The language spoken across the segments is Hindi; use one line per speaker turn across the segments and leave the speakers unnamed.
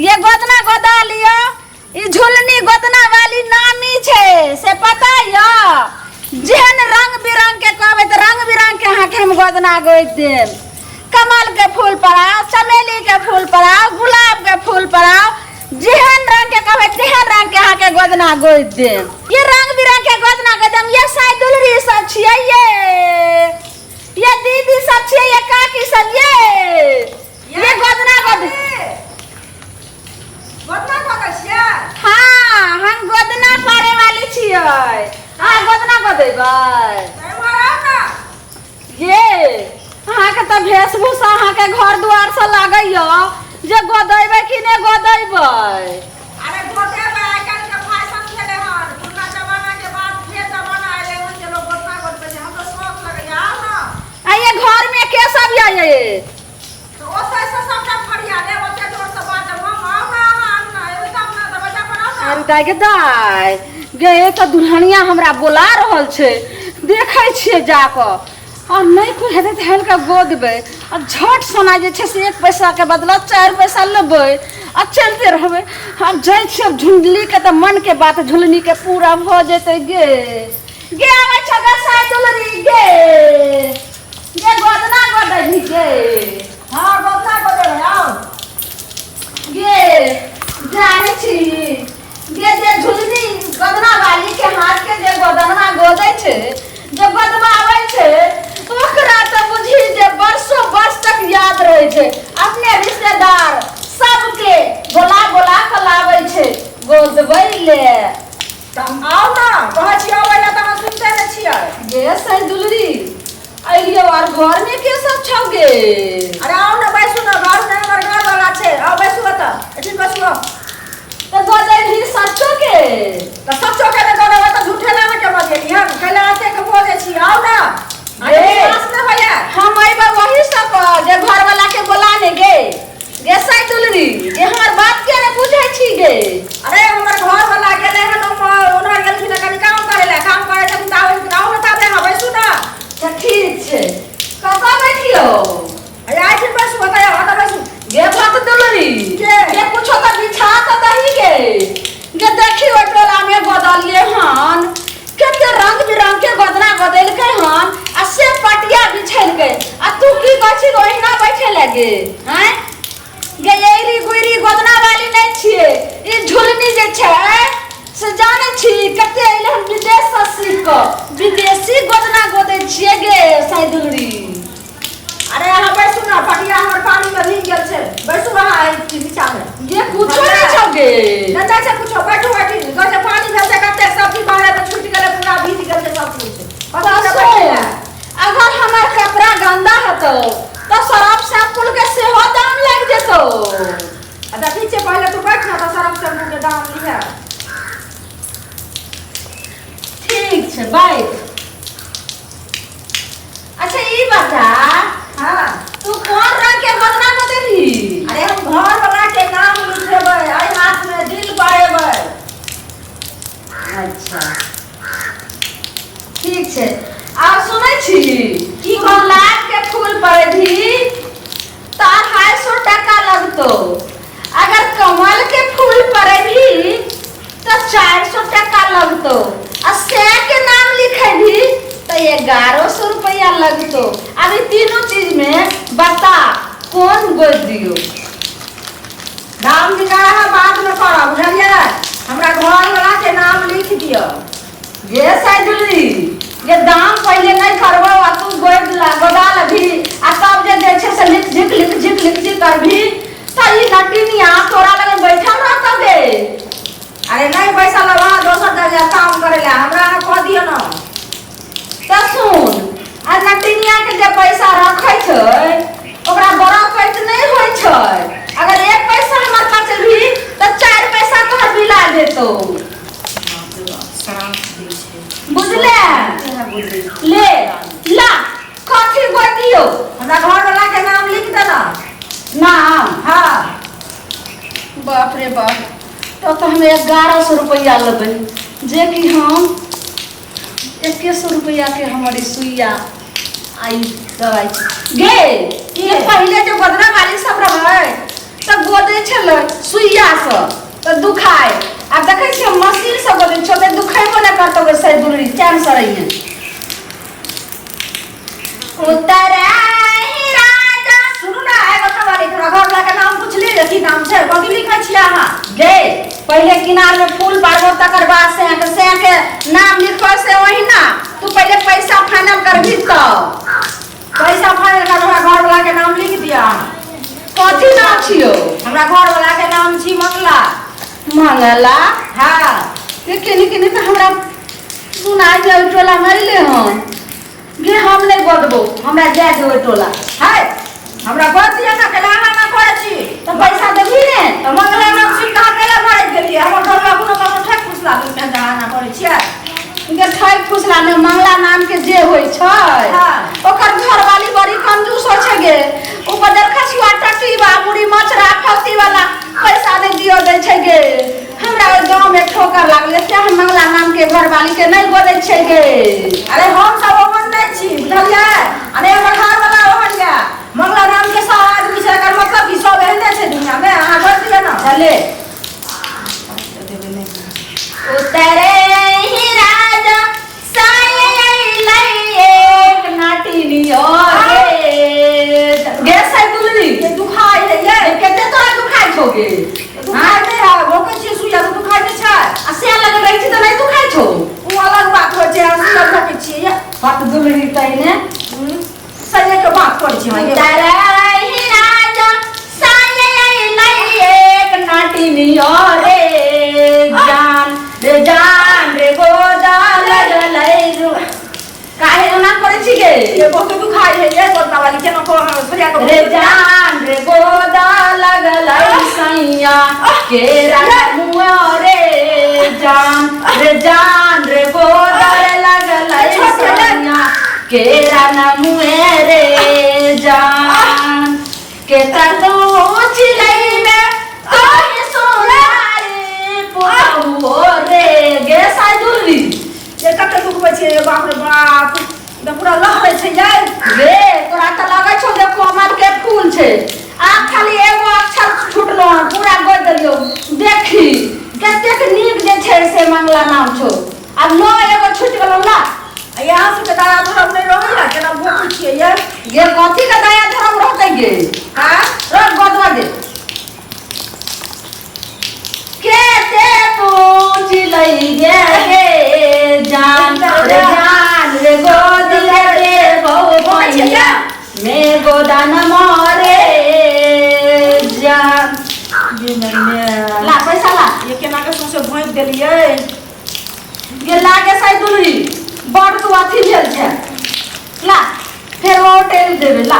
ये गोदना गोदा लियो ई झुलनी गोदना वाली नामी छे से पता है जेहन रंग बिरंग के कहबे त रंग बिरंग के हाथ हम गोदना गोद देम। कमल के फूल पड़ाओ, चमेली के फूल पड़ाओ, गुलाब के फूल पड़ाओ, जेहन रंग के कहबे तेहन रंग के हाथ के गोदना गोद देम। ये रंग बिरंग के गोदना गोदम ये साई दुलरी सब छिए ये दीदी सब छिए ये काकी सब ये गोदना गोद हाँ हम गोदना पारे वाली छिए। हाँ गोदना गोदेबै ये अहाँके तऽ वेशभूषा अहाँके घर दुआर से लागैया जे गोदेबै कि नहि गोदेबै।
अरे गोदेबै आइ काल्हि के फैशन भेलै हन पुरना जमाना के बाद फेर जमाना आइले हन जे लोग गोदना गोदबै छै। हम तो शौक लगैया आओ ना।
ये घर में के सब ये
तो ओतै से सबटा फरिया ले ओतै जोर से बात हम आओ ना आन ना एबै तब ना त बच्चा बनाओ ना।
अरे दाइ गे दाइ गे तऽ दुल्हनिया हमरा बोला रहल छै देखै छियै जाकऽ और नहीं कोई हेतै तऽ हेल के गोदबै और झट सोना जे छै से 1 पैसा के बदला 4 पैसा लेबै आ चलते रहबै। हम जाइ छियै झुंडली के तऽ मन के बात झुलनी के पूरा भ जेतै गे आबै छ गे साई दुलरी गे गोदना गोदै गे।
हां गोदना गोदेबै आओ
गे जाने छी जे झुलनी गोदना वाली के हाथ के जे गोदना गोदै छै जे बदमाबै छै ओकरा तऽ बुझी जे बरसों बरस तक याद रहे छै। अपने रिश्तेदार सबके बोला बोला के लाबै छै गोदबै ले।
तम आओ ना कहै छी आबै ला त हम सुनते नै छियै।
गे साई दुलरी अइयो और घर में के सब छौ गे।
अरे आओ ना बैसू ना घर में हमर घर वाला छै आओ बैसू त एठी बैसू।
तो गोदै भी सच्चो के
त सच्चो के ने गोदेबै त झूठे लागे के बजेली हम कैला आते के बोले छी आओ ना। अरे पास में भैया
हम आइबा वही सब जे घर वाला के बोलाने गे साई दुलरी जे हमर बात के ने बुझै छी गे।
अरे हमर घर वाला गेले हन ओना गेलखिन कनी काम करे ला काम करे त बताओ ना तब हम बैसू ना।
त ठीक छै कतऽ बैठियो।
अरे आइ फिर बैसू बताया हटा बैसू
गे बात दुलरी के कुछो त बिछा त दही गे देखी ओ टोला में गोदलिए हन केते रंग बिरंग के गोदना गोदेलकै हन आ से पटिया बिछेलकै आ तू की कहै छी ओहिना बैठे लगे हैं गे एरी गुइरी गोदना वाली नै छिए ई झुलनी जे छै से जाने छी कते एले हन विदेश से सीख क विदेशी गोदना गोदै छिए गे साई दुलरी।
अरे यहाँ बैसू ना पटिया हमर पानी में भीग गेल छै बैसू वहां नीचा में
गे कुछो नै छौ गे
नंदा से कुछो बैठू बैठी घर से पानी भेल से कते सब्जी बाहर में छूट गेल पूरा भीग गेल छै सब कुछ पता से बैठे।
अगर हमार कपड़ा गंदा हतो तो सरफ शैम्पू के सेहो दाम लग जेतो।
अच्छा ठीक छै पहले तू बैठ ना तो सरफ शैम्पू के दाम लिहे।
ठीक छै बैठ। अच्छा ई बता
हां
तू कौन रंग के गोदना गोदेली।
अरे हम घर वाला के नाम लिखेबै आई हाथ में दिल पाएबै।
अच्छा ठीक छै आ सुनै छी कि गुलाब के फूल पर भी तो 250 टका लगतो अगर कमल के फूल पर भी तो 400 टका लगतो आ से के नाम लिखे भी तो 1100 रुपया लगतो। अभी तीनों चीज में बता कौन गोद दियो।
नाम लिखा है बाद में पढ़ा बुझलिए हमरा घर वाला के नाम लिख दियो।
ये साई दुलरी ये दाम पहले नहीं करबो आ तू गोदा लभी आ तब जे देख से लिख करभी त ई नटिनिया तोरा लगे बैठल रहत गे।
अरे नहीं पैसा लगा दोसर जगह काम करे ला हमरा कह दियो ना।
त सुन आ नटिनिया के जे पैसा रखै छै ओकरा बड़ा पैत नहीं होय छै। अगर 1 पैसा हमर बचल भी त 4 पैसा तोहर बिला देतो बुझले। ले ला कथी गोदियो
हमरा घर वाला के नाम लिख देना।
नाम
हां
बाप रे बाप तो हम 1100 रुपया लेबै जे कि हम 2100 रुपया के हमारी सुइया आई दवाई गे ये पहले जो गोदना वाली सब रहे तब गोदे छल सुइया से तो दुखाए अब देखे छियै मशीन से बोले छोटे दुखेबो न करतो गे सही दुलरी चैन से रहिए उतराई राजा
सुनू ना एगो सवाल तोरा घर वाला के नाम पूछली रे की नाम छै कथि लिखै छियै अहाँ
गे पहले किनार में फूल पारबो तकर बाद से के नाम लिखो से वही ना तू पहले पैसा फाइनल करबी तो
पैसा फाइनल कर हमरा घर वाला के नाम लिख दिया
कथी नाम छियो
हमरा घर वाला के नाम छी मंगला
मंगला
हां
ये केनी केनी तो हमरा सुना जाय टोला मारले हन गे हम नहीं बदबो हमरा जाय दे टोला
है हमरा बतिया ना केलाना ना करे छी
तो पैसा देबी ने
तो मंगला नाम छी कहा केला मारे गेलिए हमर घर वाला कोनो कोनो ठक पुछला के जाना करे छियै
इनके छय फुसला में मंगला नाम के जे होय छै
हां
ओकर घर वाली बड़ी कंजूस हो छै गे ऊपर देखा छुआ टट्टी बा मुड़ी मछरा फौती वाला पैसा दे दियो दे छै गे हमरा ओइ गांव में ठोकर लागले से हम मंगला नाम के घर वाली के नहीं बोलै छै गे
अरे हम सब ओहन नहीं छी बुझलिए अरे हमर घर वाला ओहन या मंगला नाम के सब आदमी छै एकर मतलब की सब एहने छै दुनिया में अहाँ बोल दिए ना
चले उतरे ही राजा साये लई एक नाटिनियो गे साई दुलरी
ये दुखाई है ये
केते तोरा दुखाई छोगे
दुखाई नहीं है वो के छी सुइया तो दुखाई नहीं छै
आ से लग रही छी तो नहीं दुखाई छो
उ अलग बात हो छै हम सुइया के छी
हाथ दुलरी तइने
सही के बात कर छी हम
उतरे ही राजा साये लई एक नाटिनियो जान रे गोदा लगलै रु काहे ना करे छी गे
ये बहुत दुखाई है ये गोदा वाली के न को सुइया को
रे जान रे गोदा लगलै सैया केरा मुआ रे जान रे गोदा लगलै सैया केरा न मुए रे जान के तू चिलै में तोहे सोनारी पुओ रे गे साई दुलरी
ये कते दुखबै छै बाप रे बाप इधर पूरा लहरै छै ये
रे तोरा त लगै छौ जे कमल के फूल छै आ खाली एगो अक्षर छूटलो पूरा गोद देलियो देखी कतेक नीक जे छै से मंगला नाम छौ अब नो एगो छूट गेलो ला
यहाँ से के दाया धरम नहीं रहै या केना भूख छियै ये
गे कथी के दया धर्म रहतै गे
हां
रख गोदवा दे केते तू चिलै गे जान रे गोद रे बहु भैया में गोदान मोरे जान ला पैसा ला
ये केना के सौसे भोंक देलियै
ये ला के साई दुलरी बड़ तू अथी भेल छै ला फेर वो होटल देबे ला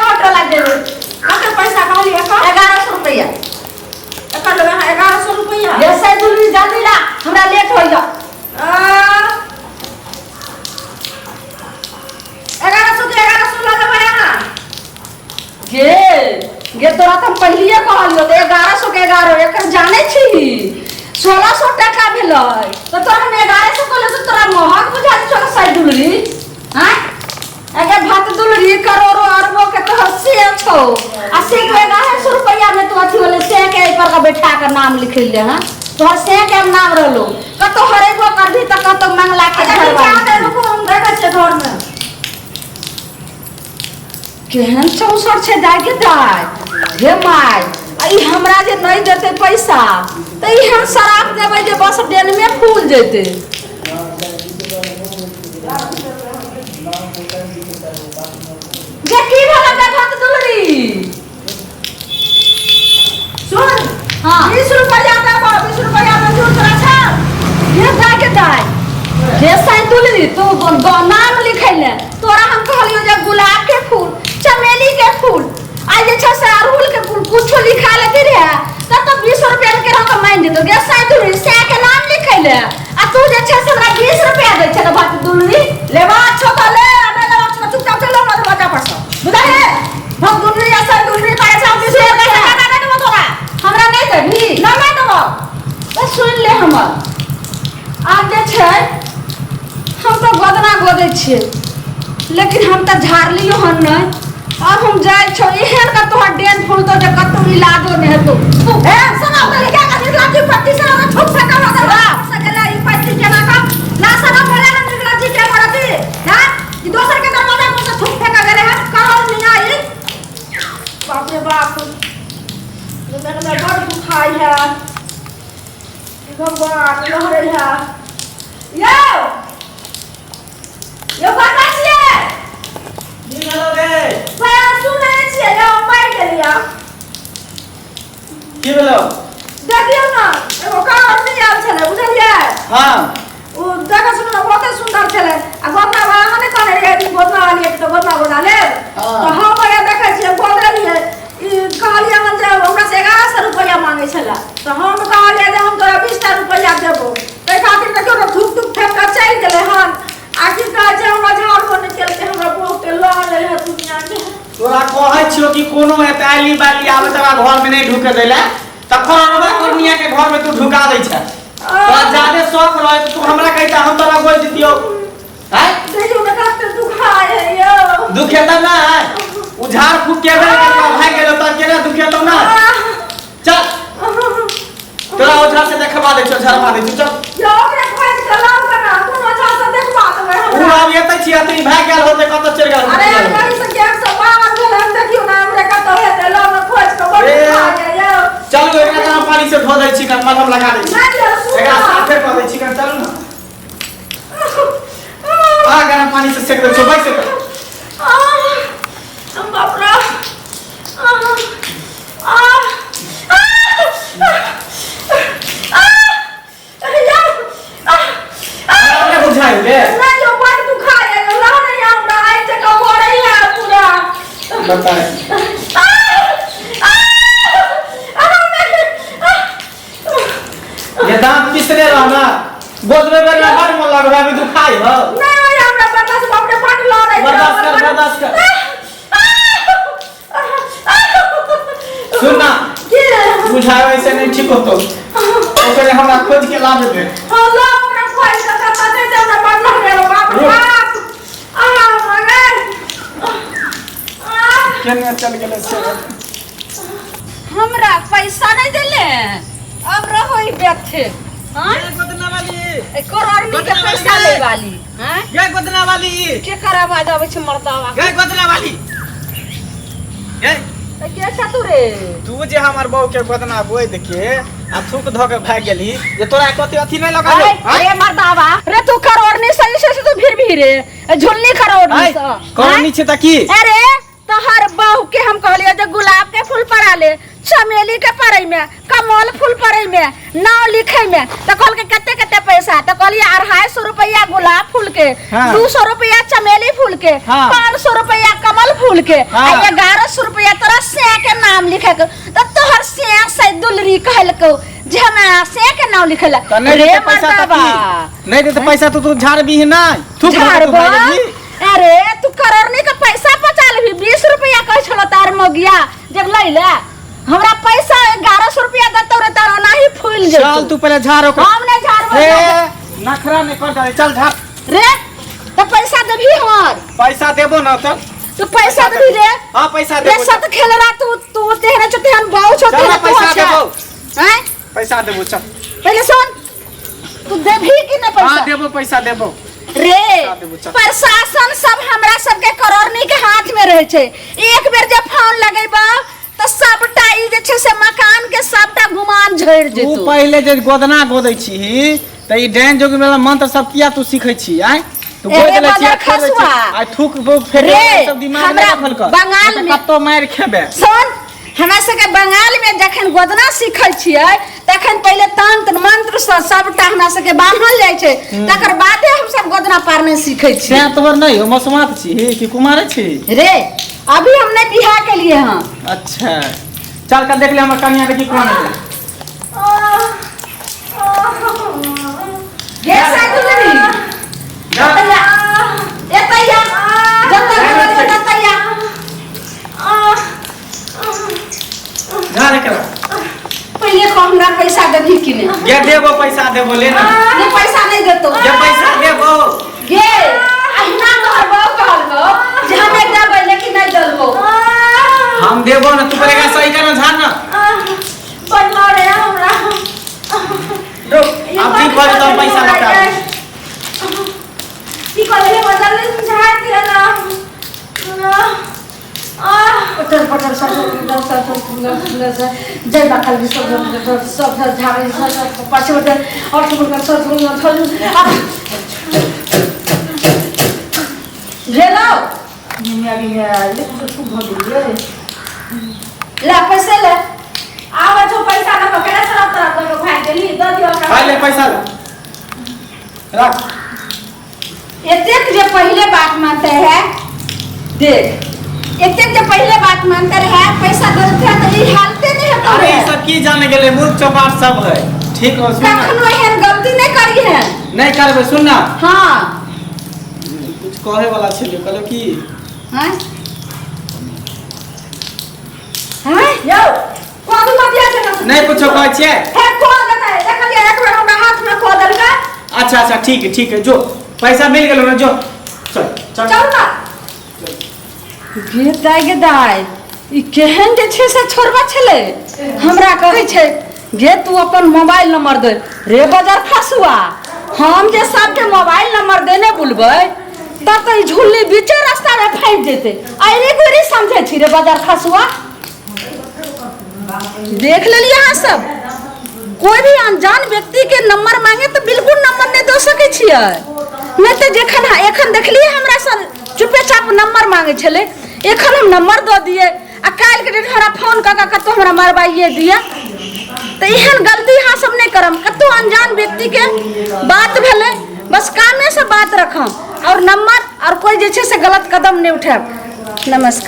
वोट ला देबे
कते पैसा कहलियै का
1100 रुपया
एकर लेबै 1100 रुपया
ये साई दुलरी जल्दी ला हमरा लेट हो जा
1100 ला देबै अहाँ
गे तोरा त हम पहलिए कहलियो त 1100 के 11 एकर जाने छी 1600 टका भेलै तो तोरा हम 1100 कहले से तोरा महग बुझा छौ साई दुलरी हां अगे भात दुलरी करोड़ो अरबो के तो हसे छौ आ से के 1100 रुपया में तो अथी होले से के पर का बैठा के नाम लिख ले हां तो से के नाम रहलो कतो हरेबो करभी त कतो मंगला के घर वाला
रुको हम देखै छियै घर में
केहन चौसर छै जाय के दाय हे माय ई हमरा जे नहीं देते पैसा त ई हम शराब देबै जे बस डेन में फूल जेते जे की भला देखत दुलरी
सुन
हां
20 रुपया दे 20 रुपया में जो तोरा छ
ये जाय के दाय हे साई दुलरी तू नाम लिखैले तोरा हम कहलियो जे गुलाब के फूल चमेली के फूल आ जे छ से अड़हुल के फूल कुछो लिखा लेते रे त 20 रुपया के रकम मान देतो गे साई दुलरी से के नाम लिखैले आ तू जे छ से हमरा 20 रुपया दे छ बात दुलरी
लेवा छ त ले अबे लेवा छ चुपचाप चलो मत बजा पड़स बुझाए हम दुलरी या साई दुलरी पैसा 20 रुपया का ना देबो तोरा
हमरा नहीं देबी
ना ना देबो
बस सुन ले हमर आ जे छै हम तो गोदना गोदै छियै लेकिन हम त झाड़ लियो हन नहीं अब हम जाय छौ एहन का तोहर गेंद फूल तो जे कत्तू इलाजो ने हेतो ए सुनो तो क्या कर लाठी पट्टी से ना ठुक फेंका लगा सकेला ई पट्टी के ना का ना सना भेले ना निकला जी के करती हां ई दोसर के दरवाजा पर से ठुक फेंका गेले है करो नहीं आई बाप रे बाप ये मेरे में बड़ दुखाई है भगवान लहरे है यो बाबा छिए
हेलो रे
सुनै छिए यो मार गेलिया
की भेलो
देखियो ना एगो कार नहीं आल छले बुझलिए
हां
ओ देखा सुन ना बहुत सुंदर छले आ गोदना वाला ने कहले रे गोदना वाली एक तो गोदना बना ले तो हम बड़ा देखे छिए गोदना लिए ई कहलिया मन जे हमरा से 1100 रुपया मांगे छला तो हम कहलिया जे हम तोरा 20 रुपया देबो तै खातिर देखियो ना धुक धुक फेंक के चल गेले हन आखिर का जे हमरा झाड़ को निकल के हमरा बहुत के ल ले है दुनिया के
तोरा कहै छियो कि कोनो एताली बाली आवे तोरा घर में नहीं ढुके देला तखन हमरा कोनिया के घर में तू ढुका दै छ तोरा जादे शौक रहे तू हमरा कहता हम तोरा गोल दितियो हैं
देखियो ना काटे दुखाए है यो
दुखेता ना है उझाड़ फूक के बेर के भाग गेलो त केना दुखेतो ना चल तोरा ओझा से देखबा दै छ झरबा दै छ चल
यो ओकरा खोज के लाव बना कोनो ओझा से देखबा देबै
उ
हमरा
आब एतै छी अतरी भाग गेल होते कत चल गेल
अरे गाड़ी से 152 भेल हम देखियो ना हमरे कत हेते लाव में खोज के बड़ दुखाए यो
चलू एकरा गरम पानी से धो दै छी कर मलहम लगा दै छी
नहीं यो सुन
एकरा साथे कऽ दै छी कर चलू ना आ गरम पानी से सेक दे छो बैठ से
हम बाप रे
हमने बुझाई रे
नहीं यो बड़ दुखाए यो ला नहीं हमरा आई से का पड़े है पूरा
बताए ये दांत किसने रहना गोद में बेला बड़ मन लग रहा है अभी दुखाई हो
नहीं हमरा बर्दाश्त बाप रे बड़ ला रही
बर्दाश्त कर सुन ना बुझाए वैसे नहीं ठीक हो तो ओकरे हमरा खोज के ला दे
Allah हमरा खोज के पता दे हमरा बड़ लग गया बाप रे बाप मगर
केने चल गेले से
हमरा पैसा नहीं देले अब रहो ही बैठे हां
ये गोदना वाली
करोड़नी के पैसा ले वाली हैं
ये गोदना वाली
के खराब आ जावे छ मर्दावा
ये गोदना वाली ये
त के छ तू रे
तू जे हमर बहू के गोदना बोइ देखे आ थूक ध के भाग गेली ये तोरा कथि अथि नहीं लगा
अरे मर्दावा रे तू करोड़नी सही से तू फिर भी रे झुलनी करोड़नी से
कौन छे त की
अरे तोहर बहू के हम कहलियो जे गुलाब के फूल पड़ा ले चमेली के पड़ै में कमल फूल पड़ै में नाम लिखै में त कहल के कते पैसा त कहलिए 250 रुपया गुलाब फूल के 200 रुपया चमेली फूल के 500 रुपया कमल फूल के आ 1100 रुपया तोरा से के नाम लिखे के त तोहर से दुलरी कहल को जे हम से के नाम लिखला
रे पैसा त की नहीं दे त पैसा तू झाड़ भी नहीं थूक
अरे तू करोड़नी का पैसा पचा लेबी 20 रुपया कह छलो तार मगिया जब लई ले हमरा पैसा 1100 रुपया दतो रे तारो नाही फूल जे
चल तू पहले झाड़ो
हमने झाड़बो
रे नखरा नहीं कर दे चल झाड़
रे तो पैसा देबी हमर
पैसा देबो ना चल
तू पैसा देबी रे
हां पैसा
रे
देबो
सत खेलरा तू तेहरे छते हम बाऊ छोटे
चल पैसा देबो
हैं
पैसा देबो चल
पहले सुन तू देबी कि नहीं पैसा
हां देबो पैसा देबो
रे प्रशासन सब हमरा सबके करोड़नी के हाथ में रहे छे एक बेर जब फोन लगेबा तो सबटा ई जे छे से मकान के सबटा गुमान झड़ जेतौ
तू पहले जे गोदना गोदै छी त ई डाइन जोगी वाला मंत्र सब किया तू सीखै छी आय तू गोद ले छी आ थूक फेरे सब दिमाग में रखल कर
बंगाल में
कत्तो मार खेबे
सुन हमरा सबके बंगाल में जखन गोदना सीखै छियै तखन पहले तंत्र मंत्र सबटा हमरा सबके बान्हल जाइ छै तकर बादे हम सब गोदना पारने सीखै छी
से तोर नहीं हो मसमात छी कि कुमार छी
रे अभी हमने बियाह के लिए हां
अच्छा चल कर देख ले हमर कन्या देखी कौन है
ये साइकिल नहीं जतैया एतैया जतैया
घर कर
पहले को हमरा पैसा देबी कि नहीं
ये देबो पैसा देबो ले ना
ये पैसा नहीं देतो
ये पैसा देबो
गे अहिना तोहर बाप कहल गो जे हमें देबै लेकिन नहीं देलबो
हम देबो ना तू करेगा सही करना झान ना
बनवा रे हमरा
रुक अब की कर तो पैसा बता
की करे बदल ले समझा दिया ना
पटर सब जय बाकल भी सब झाड़े सब पाछे और सब गेलो ला पैसे ले
आवे तो पैसा ना पकड़े सरप तरफ तो भाई देली दे दियो
ले पैसा रख
एतेक जे पहले बात मानते हैं देख एतेक जे पहले बात मानते रहे पैसा देते हैं तो ये हालते नहीं है
अरे ये सब की जाने के लिए मूर्ख चौपाट सब है ठीक हो सुन
कखनो एहन गलती नहीं करी है
नहीं करबे सुन ना
हां
कुछ कहे वाला छे कहलो की
हैं हैं
यो कोन मतिया के
नहीं कुछ कहे छे
है कोन देता है देखलिए एक बार हमरा हाथ में खो देलका
अच्छा ठीक है जो पैसा मिल गेलो ना जो चल
चल ना
गे दाई ई केहन जे छै से छोड़बा छले हमरा कहै छै गे तू अपन मोबाइल नंबर दे रे बाजार फसुआ हम जे सबके मोबाइल नंबर देने बुलबै तब तो झुल्ली बीचे रास्ता में फाइट जेते आइरे गोरी समझे छी रे बाजार फसुआ देख लेली यहाँ सब कोई भी अनजान व्यक्ति के नंबर मांगे तो बिल्कुल नंबर नहीं दे सके छियै नहीं तो जखन एखन देखलिए हमरा सब चुपे चाप नंबर मांगे छले एखन हम नंबर दे दिए आ काल के डेट हमरा फोन क के कतो हमरा मरवाइए दिया तो एहन गलती यहाँ सब नहीं करम कतो अनजान व्यक्ति के बात भेले बस कामे से बात रखम और नंबर और कोई जे छै से गलत कदम नहीं उठाब नमस्कार।